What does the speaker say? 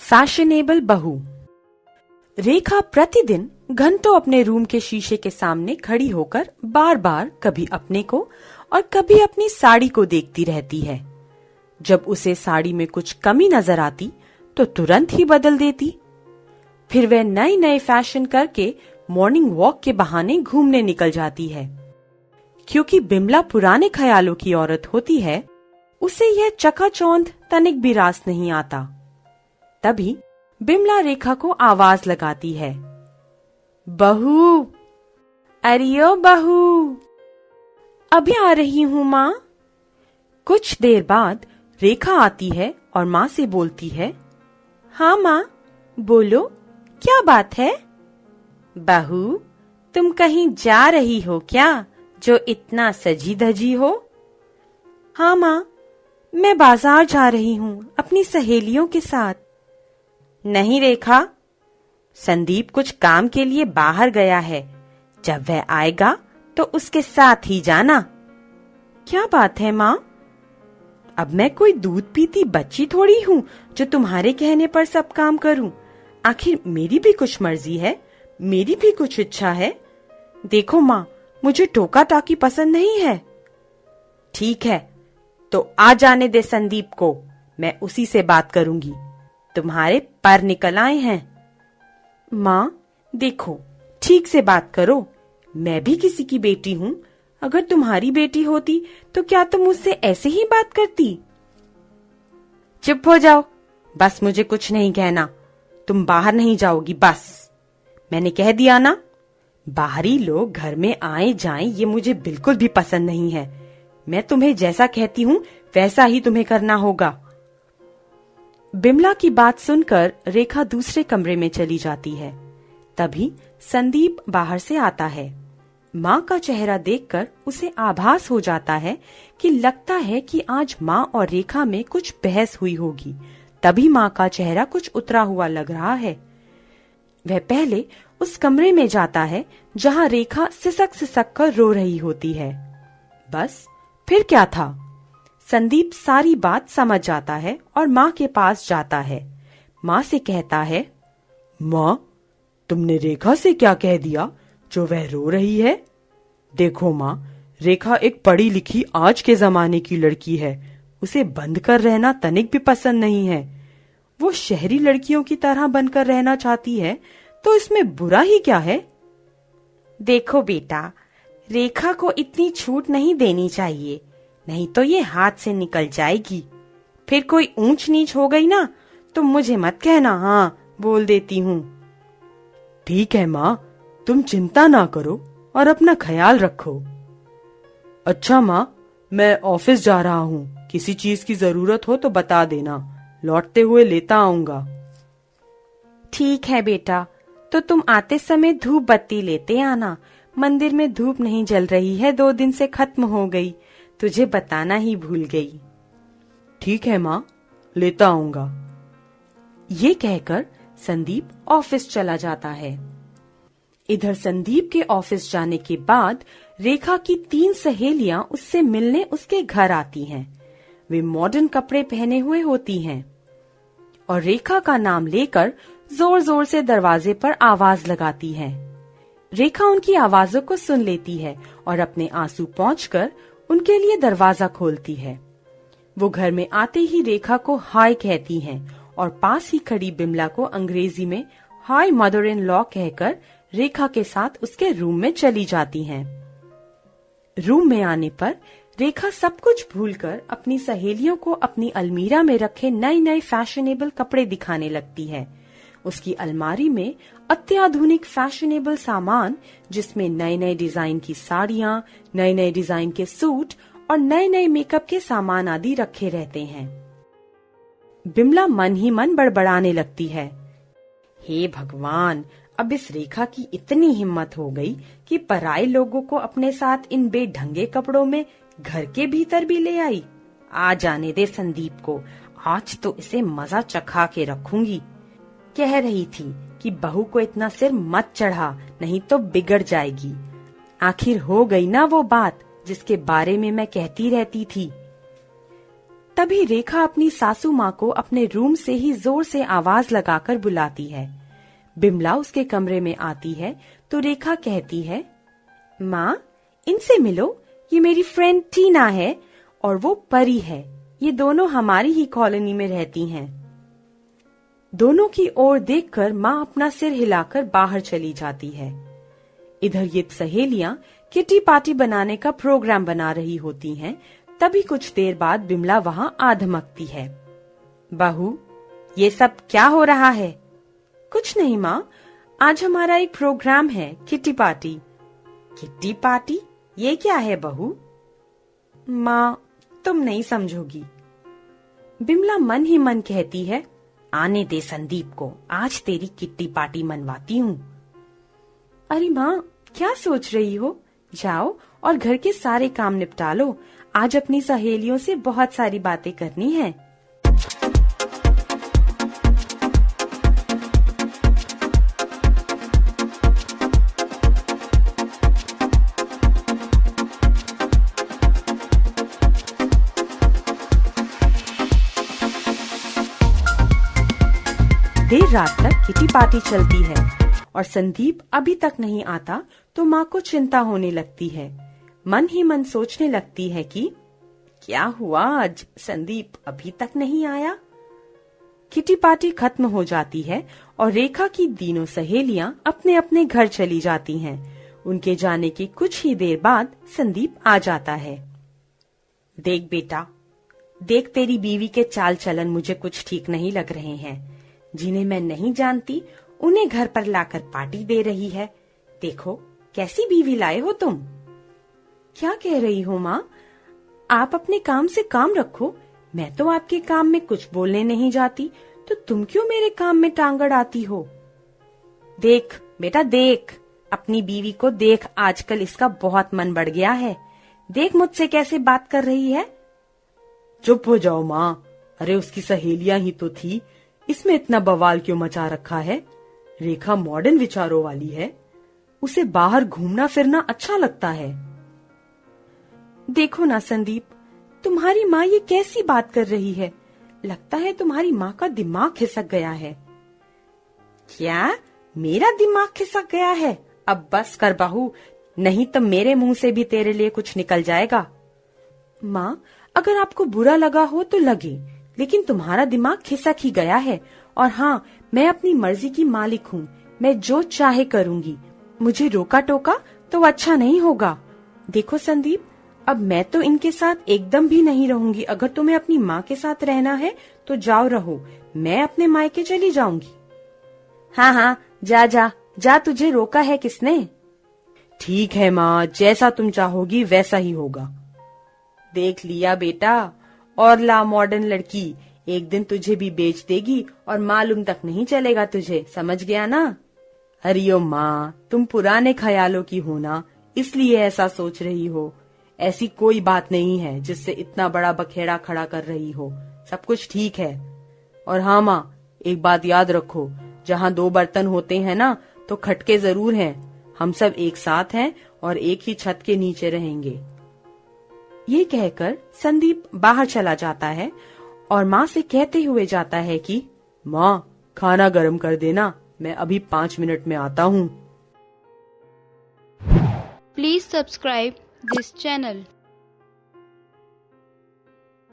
Fashionable बहू। रेखा प्रतिदिन घंटों अपने रूम के शीशे के सामने खड़ी होकर बार बार कभी अपने को और कभी अपनी साड़ी को देखती रहती है। जब उसे साड़ी में कुछ कमी नजर आती तो तुरंत ही बदल देती। फिर वह नए नए फैशन करके मॉर्निंग वॉक के बहाने घूमने निकल जाती है। क्योंकि बिमला पुराने ख्यालों की औरत होती है, उसे यह चकाचौंध तनिक भी रास नहीं आता। तभी बिमला रेखा को आवाज लगाती है, बहू, अरियो बहू। अभी आ रही हूँ माँ। कुछ देर बाद रेखा आती है और माँ से बोलती है, हाँ माँ, बोलो, क्या बात है? बहू, तुम कहीं जा रही हो क्या, जो इतना सजी धजी हो? हाँ माँ, मैं बाजार जा रही हूँ अपनी सहेलियों के साथ। नहीं रेखा, संदीप कुछ काम के लिए बाहर गया है। जब वह आएगा तो उसके साथ ही जाना। क्या बात है माँ? अब मैं कोई दूध पीती बच्ची थोड़ी हूँ जो तुम्हारे कहने पर सब काम करूँ। आखिर मेरी भी कुछ मर्जी है, मेरी भी कुछ इच्छा है। देखो माँ, मुझे टोका टाकी पसंद नहीं है। ठीक है, तो आ जाने दे संदीप को, मैं उसी से बात करूंगी। तुम्हारे पर निकल आए हैं। माँ देखो, ठीक से बात करो। मैं भी किसी की बेटी हूँ। अगर तुम्हारी बेटी होती तो क्या तुम मुझसे ऐसे ही बात करती? चुप हो जाओ, बस मुझे कुछ नहीं कहना। तुम बाहर नहीं जाओगी, बस। मैंने कह दिया ना। बाहरी लोग घर में आए जाएं ये मुझे बिल्कुल भी पसंद नहीं है। मैं तुम्हें जैसा कहती हूँ वैसा ही तुम्हें करना होगा। बिमला की बात सुनकर रेखा दूसरे कमरे में चली जाती है। तभी संदीप बाहर से आता है। माँ का चेहरा देखकर उसे आभास हो जाता है कि लगता है कि आज माँ और रेखा में कुछ बहस हुई होगी। तभी माँ का चेहरा कुछ उतरा हुआ लग रहा है। वह पहले उस कमरे में जाता है जहाँ रेखा सिसक सिसक कर रो रही होती है। बस फिर क्या था? संदीप सारी बात समझ जाता है और माँ के पास जाता है। माँ से कहता है, माँ, तुमने रेखा से क्या कह दिया जो वह रो रही है? देखो माँ, रेखा एक पढ़ी लिखी आज के जमाने की लड़की है। उसे बंद कर रहना तनिक भी पसंद नहीं है। वो शहरी लड़कियों की तरह बनकर रहना चाहती है, तो इसमें बुरा ही क्या है? देखो बेटा, रेखा को इतनी छूट नहीं देनी चाहिए, नहीं तो ये हाथ से निकल जाएगी। फिर कोई ऊंच नीच हो गई ना तो मुझे मत कहना। हाँ, बोल देती हूँ। ठीक है माँ, तुम चिंता ना करो और अपना ख्याल रखो। अच्छा माँ, मैं ऑफिस जा रहा हूँ। किसी चीज की जरूरत हो तो बता देना, लौटते हुए लेता आऊंगा। ठीक है बेटा, तो तुम आते समय धूप बत्ती लेते आना। मंदिर में धूप नहीं जल रही है, 2 दिन से खत्म हो गई। तुझे बताना ही भूल गई। ठीक है माँ, लेता आऊंगा। ये कहकर संदीप ऑफिस चला जाता है। इधर संदीप के ऑफिस जाने के बाद रेखा की 3 सहेलियां उससे मिलने उसके घर आती हैं। वे मॉडर्न कपड़े पहने हुए होती हैं और रेखा का नाम लेकर जोर जोर से दरवाजे पर आवाज लगाती हैं। रेखा उनकी आवाजों को सुन लेती है और अपने आंसू पोंछकर उनके लिए दरवाजा खोलती है। वो घर में आते ही रेखा को हाय कहती हैं और पास ही खड़ी बिमला को अंग्रेजी में हाय मदर इन लॉ कहकर रेखा के साथ उसके रूम में चली जाती हैं। रूम में आने पर रेखा सब कुछ भूलकर अपनी सहेलियों को अपनी अलमीरा में रखे नए नए फैशनेबल कपड़े दिखाने लगती है। उसकी अलमारी में अत्याधुनिक फैशनेबल सामान, जिसमें नए नए डिजाइन की साड़ियाँ, नए नए डिजाइन के सूट और नए नए मेकअप के सामान आदि रखे रहते हैं। बिमला मन ही मन बड़बड़ाने लगती है, हे भगवान, अब इस रेखा की इतनी हिम्मत हो गई कि पराये लोगों को अपने साथ इन बेढंगे कपड़ों में घर के भीतर भी ले आई। आ जाने दे संदीप को, आज तो इसे मजा चखा के रखूंगी। कह रही थी कि बहू को इतना सिर मत चढ़ा, नहीं तो बिगड़ जाएगी। आखिर हो गई ना वो बात जिसके बारे में मैं कहती रहती थी। तभी रेखा अपनी सासू माँ को अपने रूम से ही जोर से आवाज लगाकर बुलाती है। बिमला उसके कमरे में आती है तो रेखा कहती है, माँ इनसे मिलो, ये मेरी फ्रेंड टीना है और वो परी है। ये दोनों हमारी ही कॉलोनी में रहती हैं। दोनों की ओर देखकर माँ अपना सिर हिलाकर बाहर चली जाती है। इधर ये सहेलियां किटी पार्टी बनाने का प्रोग्राम बना रही होती हैं। तभी कुछ देर बाद बिमला वहाँ आ धमकती है। बहू, ये सब क्या हो रहा है? कुछ नहीं माँ, आज हमारा एक प्रोग्राम है, किटी पार्टी। Kitty party? ये क्या है बहू? माँ, तुम नहीं समझोगी। बिमला मन ही मन कहती है, आने दे संदीप को, आज तेरी किट्टी पार्टी मनवाती हूँ। अरे माँ, क्या सोच रही हो? जाओ और घर के सारे काम निपटा लो। आज अपनी सहेलियों से बहुत सारी बातें करनी है। देर रात तक किटी पार्टी चलती है और संदीप अभी तक नहीं आता तो माँ को चिंता होने लगती है। मन ही मन सोचने लगती है कि क्या हुआ, आज संदीप अभी तक नहीं आया। किटी पार्टी खत्म हो जाती है और रेखा की तीनों सहेलियां अपने अपने घर चली जाती हैं। उनके जाने के कुछ ही देर बाद संदीप आ जाता है। देख बेटा, देख तेरी बीवी के चाल चलन मुझे कुछ ठीक नहीं लग रहे हैं। जिन्हें मैं नहीं जानती उन्हें घर पर लाकर पार्टी दे रही है। देखो कैसी बीवी लाए हो तुम। क्या कह रही हो माँ? आप अपने काम से काम रखो। मैं तो आपके काम में कुछ बोलने नहीं जाती, तो तुम क्यों मेरे काम में टांग अड़ाती हो? देख बेटा देख, अपनी बीवी को देख, आजकल इसका बहुत मन बढ़ गया है। देख मुझसे कैसे बात कर रही है। चुप हो जाओ माँ। अरे उसकी सहेलियां ही तो थी, इसमें इतना बवाल क्यों मचा रखा है? रेखा मॉडर्न विचारों वाली है, उसे बाहर घूमना फिरना अच्छा लगता है। देखो ना संदीप, तुम्हारी माँ ये कैसी बात कर रही है। लगता है तुम्हारी माँ का दिमाग खिसक गया है। क्या मेरा दिमाग खिसक गया है? अब बस कर बहू, नहीं तो मेरे मुंह से भी तेरे लिए कुछ निकल जाएगा। माँ, अगर आपको बुरा लगा हो तो लगे, लेकिन तुम्हारा दिमाग खिसक ही गया है। और हाँ, मैं अपनी मर्जी की मालिक हूँ, मैं जो चाहे करूँगी। मुझे रोका टोका तो अच्छा नहीं होगा। देखो संदीप, अब मैं तो इनके साथ एकदम भी नहीं रहूंगी। अगर तुम्हें अपनी माँ के साथ रहना है तो जाओ रहो, मैं अपने मायके चली जाऊंगी। हाँ हाँ, जा जा जा, तुझे रोका है किसने? ठीक है माँ, जैसा तुम चाहोगी वैसा ही होगा। देख लिया बेटा, और ला मॉडर्न लड़की, एक दिन तुझे भी बेच देगी और मालूम तक नहीं चलेगा तुझे, समझ गया ना? अरे माँ, तुम पुराने ख्यालों की हो ना, इसलिए ऐसा सोच रही हो। ऐसी कोई बात नहीं है जिससे इतना बड़ा बखेड़ा खड़ा कर रही हो। सब कुछ ठीक है। और हाँ माँ, एक बात याद रखो, जहाँ दो बर्तन होते हैं ना तो खटके जरूर हैं। हम सब एक साथ हैं और एक ही छत के नीचे रहेंगे। ये कहकर संदीप बाहर चला जाता है और माँ से कहते हुए जाता है कि माँ, खाना गर्म कर देना, मैं अभी 5 मिनट में आता हूँ। Please subscribe this channel.